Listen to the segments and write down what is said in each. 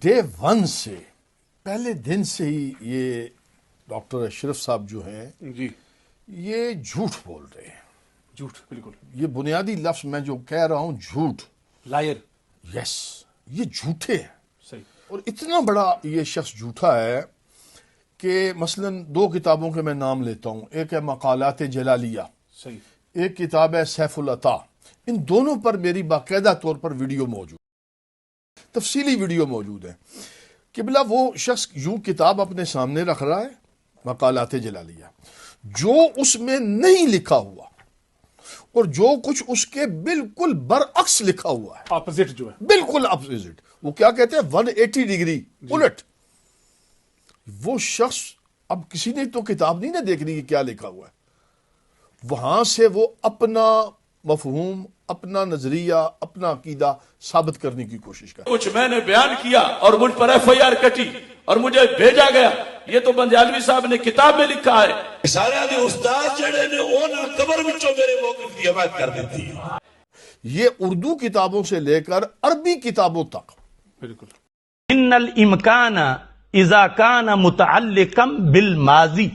Day one سے پہلے دن سے ہی یہ ڈاکٹر اشرف صاحب جو ہیں جی یہ جھوٹ بول رہے ہیں. جھوٹ بالکل یہ بنیادی لفظ میں جو کہہ رہا ہوں جھوٹ، لائر یس یہ جھوٹے ہیں. صحیح اور اتنا بڑا یہ شخص جھوٹا ہے کہ مثلا دو کتابوں کے میں نام لیتا ہوں. ایک ہے مقالات جلالیہ، صحیح ایک کتاب ہے سیف العطا. ان دونوں پر میری باقاعدہ طور پر ویڈیو موجود، تفصیلی ویڈیو موجود ہے. قبلہ وہ شخص یوں کتاب اپنے سامنے رکھ رہا ہے مقالات جلالیہ، جو اس میں نہیں لکھا ہوا اور جو کچھ اس کے بالکل برعکس لکھا ہوا ہے، اپوزٹ جو ہے بالکل اپوزٹ. وہ کیا کہتے ہیں 180 ڈگری الٹ. وہ شخص اب کسی نے تو کتاب نہیں نہ دیکھنی کہ کیا لکھا ہوا ہے، وہاں سے وہ اپنا مفہوم، اپنا نظریہ، اپنا عقیدہ ثابت کرنے کی کوشش کرتا ہے. کچھ میں نے بیان کیا اور مجھ پر ایف آئی آر کٹی اور مجھے بھیجا گیا. یہ تو بندیالوی صاحب نے کتاب میں لکھا ہے. سارے دے استاد جڑے نے انہاں قبر وچوں میرے موقف کی حمایت کر دیتی. یہ اردو کتابوں سے لے کر عربی کتابوں تک. بالکل. ان الامکان اذا کان متعلقا بالماضی،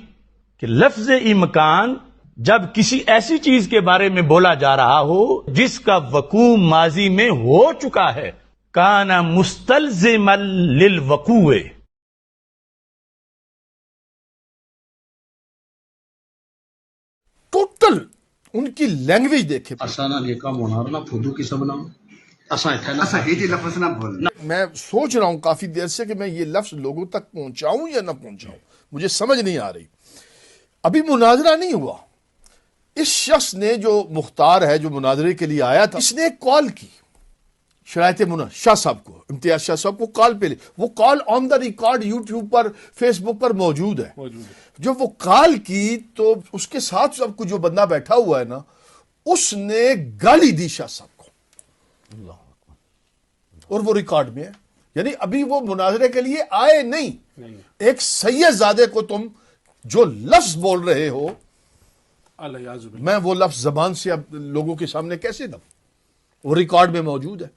کہ لفظ امکان جب کسی ایسی چیز کے بارے میں بولا جا رہا ہو جس کا وقوع ماضی میں ہو چکا ہے، کان مستلزما للوقوع. ٹوٹل ان کی لینگویج دیکھے. اسانا لیکا مونارنا فدو کی سب نام اساں یہ لفظ نہ بول. میں سوچ رہا ہوں کافی دیر سے کہ میں یہ لفظ لوگوں تک پہنچاؤں یا نہ پہنچاؤں، مجھے سمجھ نہیں آ رہی. ابھی مناظرہ نہیں ہوا. اس شخص نے جو مختار ہے جو مناظرے کے لیے آیا تھا، اس نے ایک کال کی شرائط شاہ صاحب کو، امتیاز شاہ صاحب کو کال پہ لی. وہ call on the record YouTube پر، فیس بک پر موجود ہے. جب وہ کال کی تو اس کے ساتھ سب کو جو بندہ بیٹھا ہوا ہے نا، اس نے گالی دی شاہ صاحب کو، اور وہ ریکارڈ میں ہے. یعنی ابھی وہ مناظرے کے لیے آئے نہیں. ایک سید زادے کو تم جو لفظ بول رہے ہو، میں وہ لفظ زبان سے اب لوگوں کے سامنے کیسے دوں؟ وہ ریکارڈ میں موجود ہے.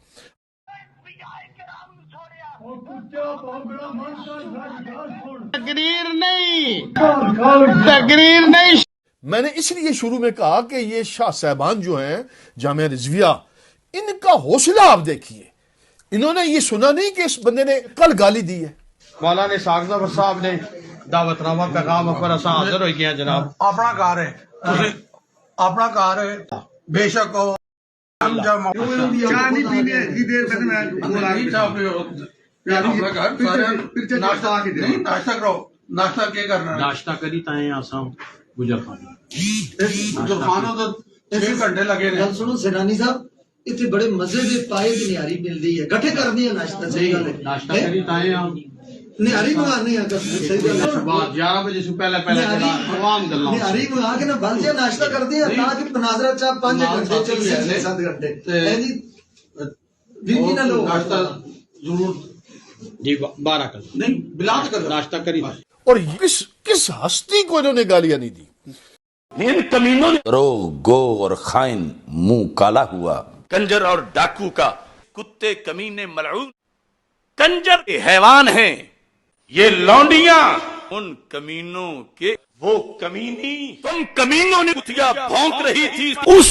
تقریر نہیں. میں نے اس لیے شروع میں کہا کہ یہ شاہ صاحبان جو ہیں جامعہ رضویہ، ان کا حوصلہ آپ دیکھیے. انہوں نے یہ سنا نہیں کہ اس بندے نے کل گالی دی ہے. مولانا اسحاق ظفر صاحب نے دعوت نامہ پیغام اکبر اساں حاضر ہوئی ہیں جناب. اپنا کار ہے، تسی اپنا کار ہے، بے شک ہو. ہم جب چاہ نہیں پینے اتنی دیر پہلے میں ناشتہ کرو. ناشتہ کیا کرنا ہے؟ ناشتہ کری تائیں اساں گجر خانہ گجر خانہ تو 6 گھنٹے لگے نے. گل سنو سیرانی صاحب، اتنے بڑے مزے دے پائے دی نیاری ملدی ہے، گٹھے کرنی ہے ناشتہ. صحیح گل ہے، ناشتہ کری تائیں ہم نیاری منگانی ہے. صحیح گل ہے، بعد 11 بجے سے پہلے عوام گلاں نیاری منگا کے نا بل جے ناشتہ کر دیا تاکہ مناظرہ چاہ 5 گھنٹے چل جائے 7 گھنٹے. بیوی نہ لو ناشتہ ضرور جی 12 کل نہیں بلا کر ناشتہ کری. اور کس ہستی کو انہوں نے گالیاں نہیں دی؟ ان کمینوں نے رو گو اور خائن منہ کالا ہوا. کنجر اور ڈاکو کا، کتے کمینے ملعون. کنجر حیوان ہیں، یہ لونڈیاں ان کمینوں کے. وہ کمینی تم کمینوں نے کتیا بھونک رہی تھی اس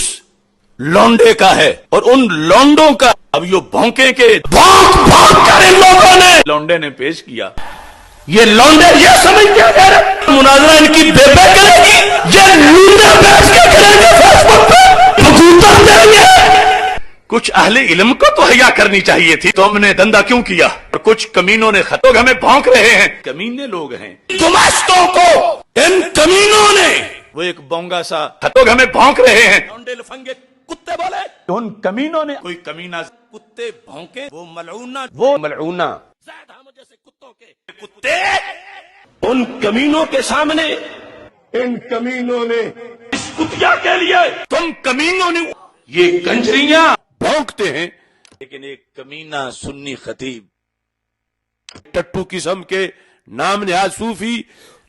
لونڈے کا ہے اور ان لونڈوں کا. اب یہ بھونکے کے بھونک بھونک کر ان لوگوں نے لونڈے نے پیش کیا. یہ لونڈے یہ سمجھتے ہیں مناظرہ ان کی بے بے کرے گی، یہ لونڈے بیٹھ کے کریں گے فیس بک پہ حکومت دیں گے. کچھ اہل علم کو تو حیا کرنی چاہیے تھی. تو ہم نے دندہ کیوں کیا؟ اور کچھ کمینوں نے لوگ ہمیں بھونک رہے ہیں. کمینے لوگ ہیں گماشتوں کو ان کمینوں نے، وہ ایک بونگا سا لوگ ہمیں بھونک رہے ہیں. لونڈے لفنگے کتے بولے، ان کمینوں نے کوئی کمینہ کتے بھونکے، وہ ملعونہ زائد ہم جیسے کتوں کے کتے. ان کمینوں کے سامنے ان کمینوں نے اس کتیا کے لیے تم کمینوں نے یہ کنجریاں بھونکتے ہیں. لیکن ایک کمینہ سنی خطیب ٹٹو قسم کے نام نہاد صوفی.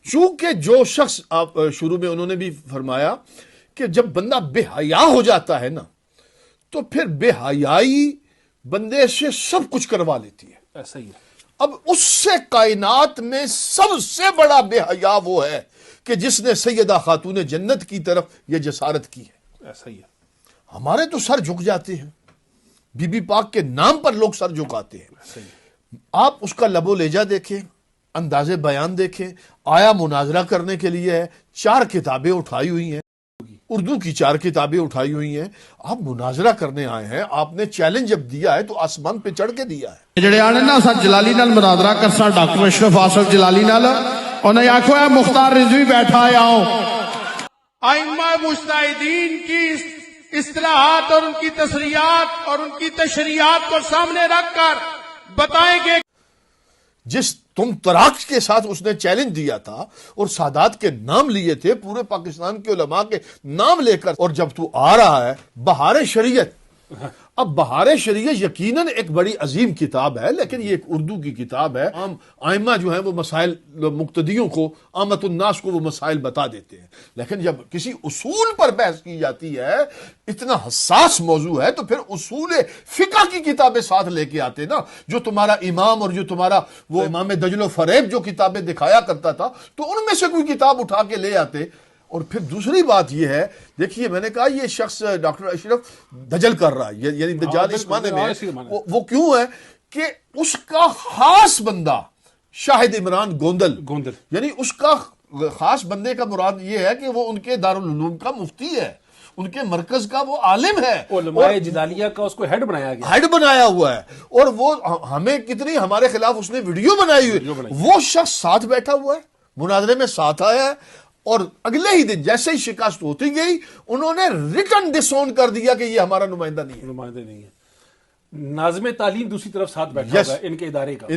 چونکہ جو شخص آپ شروع میں انہوں نے بھی فرمایا کہ جب بندہ بے حیا ہو جاتا ہے نا تو پھر بے حیائی بندے سے سب کچھ کروا لیتی ہے. ایسا ہی ہے. اب اس سے کائنات میں سب سے بڑا بے حیا وہ ہے کہ جس نے سیدہ خاتون جنت کی طرف یہ جسارت کی ہے. ایسا ہی ہے. ہمارے تو سر جھک جاتے ہیں, بی بی پاک کے نام پر لوگ سر جھکاتے ہیں. آپ اس کا لب و لہجہ دیکھیں, انداز بیان دیکھیں. آیا مناظرہ کرنے کے لیے ہے, 4 کتابیں اٹھائی ہوئی ہیں, اردو کی 4 کتابیں اٹھائی ہوئی ہیں. آپ مناظرہ کرنے آئے ہیں, آپ نے چیلنج جب دیا ہے تو آسمان پہ چڑھ کے دیا ہے. جڑے آنے نا سر جلالی نال مناظرہ کرسا ڈاکٹر اشرف آصف جلالی نال, انہیں آکھو ہے مختار رضوی بیٹھا ہے آؤ. ائمہ مجتہدین کی اصطلاحات اور ان کی تصریحات اور ان کی تشریحات کو سامنے رکھ کر بتائیں گے. جس تم تراک کے ساتھ اس نے چیلنج دیا تھا اور سادات کے نام لیے تھے, پورے پاکستان کے علماء کے نام لے کر, اور جب تو آ رہا ہے بہار شریعت. اب بہار شریعت یقیناً ایک بڑی عظیم کتاب ہے, لیکن یہ ایک اردو کی کتاب ہے. عام ائمہ جو ہیں وہ مسائل مقتدیوں کو, عامت الناس کو وہ مسائل بتا دیتے ہیں, لیکن جب کسی اصول پر بحث کی جاتی ہے, اتنا حساس موضوع ہے, تو پھر اصول فقہ کی کتابیں ساتھ لے کے آتے نا. جو تمہارا امام اور جو تمہارا وہ امام دجل و فریب جو کتابیں دکھایا کرتا تھا, تو ان میں سے کوئی کتاب اٹھا کے لے آتے. اور پھر دوسری بات یہ ہے, دیکھیے میں نے کہا یہ شخص ڈاکٹر اشرف دجل کر رہا ہے, یعنی دجال اس معنی میں وہ کیوں ہے کہ اس کا خاص بندہ شاہد عمران گوندل, یعنی اس کا خاص بندے کا مراد یہ ہے کہ وہ ان کے دارالعلوم کا مفتی ہے, ان کے مرکز کا وہ عالم ہے, علماء جدالیہ کا اس کو ہیڈ بنایا گیا, ہیڈ بنایا ہوا ہے. اور وہ ہمیں کتنی ہمارے خلاف اس نے ویڈیو بنائی ہوئی, وہ شخص ساتھ بیٹھا ہوا ہے, مناظرے میں ساتھ آیا ہے, اور اگلے ہی دن جیسے ہی شکست ہوتی گئی انہوں نے ریٹن ڈسون کر دیا کہ یہ ہمارا نمائندہ نہیں ہے. نمائندہ نہیں ہے. ناظم تعلیم دوسری طرف ساتھ بیٹھا ہوا ہے ان کے ادارے کا.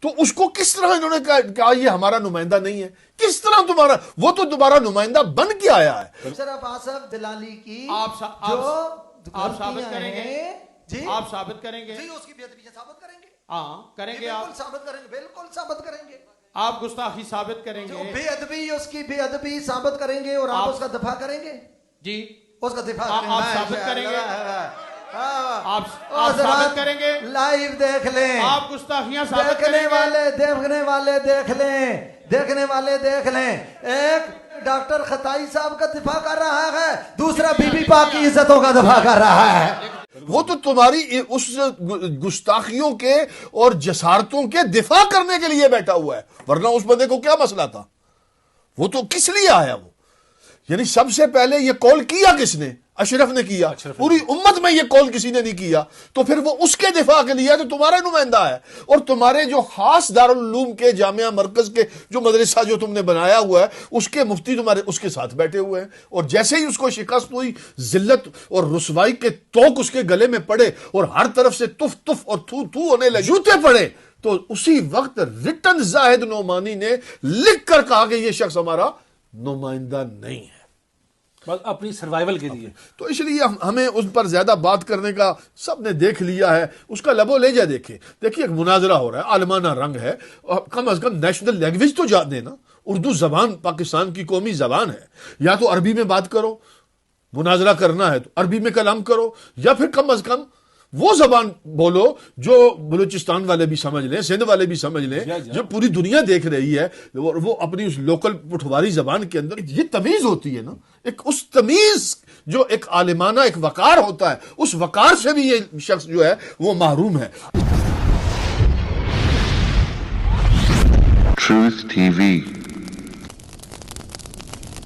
تو اس کو کس طرح انہوں نے کہا یہ ہمارا نمائندہ نہیں ہے؟ کس طرح تمہارا, وہ تو تمہارا نمائندہ بن کے آیا ہے. صرف آصف جلالی کی آپ ثابت کریں گے, جی آپ ثابت کریں گے, جی اس کی بے ادبی ثابت کریں گے, ہاں کریں گے, آپ بالکل ثابت کریں گے, بالکل ثابت کریں گے. آپ گستاخی ثابت کریں جو گے, بے ادبی, اس کی بے ادبی ثابت کریں گے, اور آپ اس کا دفاع کریں گے. جی اس کا دفاع آپ ثابت کریں گے, آپ ثابت ثابت کریں گے, لائیو دیکھ لیں, آپ گستاخیاں ثابت کریں دیکھنے گے, والے دیکھ لیں, دیکھنے والے دیکھ لیں. ایک ڈاکٹر خطائی صاحب کا دفاع کر رہا ہے, دوسرا بی بی پاک کی عزتوں کا دفاع کر رہا ہے. وہ تو تمہاری اس گستاخیوں کے اور جسارتوں کے دفاع کرنے کے لیے بیٹھا ہوا ہے, ورنہ اس بندے کو کیا مسئلہ تھا؟ وہ تو کس لیے آیا وہ؟ یعنی سب سے پہلے یہ کال کیا کس نے؟ اشرف نے کیا. پوری امت میں یہ کال کسی نے نہیں کیا, تو پھر وہ اس کے دفاع کے لیے تو تمہارا نمائندہ ہے. اور تمہارے جو خاص دارالعلوم کے جامعہ مرکز کے جو مدرسہ جو تم نے بنایا ہوا ہے, اس کے مفتی تمہارے اس کے ساتھ بیٹھے ہوئے ہیں. اور جیسے ہی اس کو شکست ہوئی, ذلت اور رسوائی کے توق اس کے گلے میں پڑے اور ہر طرف سے تف تف اور تھو تھو ہونے لگے, جوتے پڑے, تو اسی وقت ریٹن زاہد نعمانی نے لکھ کر کہا کہ یہ شخص ہمارا نمائندہ نہیں ہے, بس اپنی سروائیول کے لیے. تو اس لیے ہمیں اس پر زیادہ بات کرنے کا سب نے دیکھ لیا ہے. اس کا لب و لہجہ دیکھیں, دیکھیے ایک مناظرہ ہو رہا ہے, عالمانہ رنگ ہے, کم از کم نیشنل لینگویج تو جانتے نا. اردو زبان پاکستان کی قومی زبان ہے, یا تو عربی میں بات کرو, مناظرہ کرنا ہے تو عربی میں کلام کرو, یا پھر کم از کم وہ زبان بولو جو بلوچستان والے بھی سمجھ لیں, سندھ والے بھی سمجھ لیں, جو پوری دنیا دیکھ رہی ہے. وہ اپنی اس لوکل پٹھواری زبان کے اندر یہ تمیز ہوتی ہے نا, ایک اس تمیز جو ایک عالمانہ ایک وقار ہوتا ہے, اس وقار سے بھی یہ شخص جو ہے وہ محروم ہے. Truth TV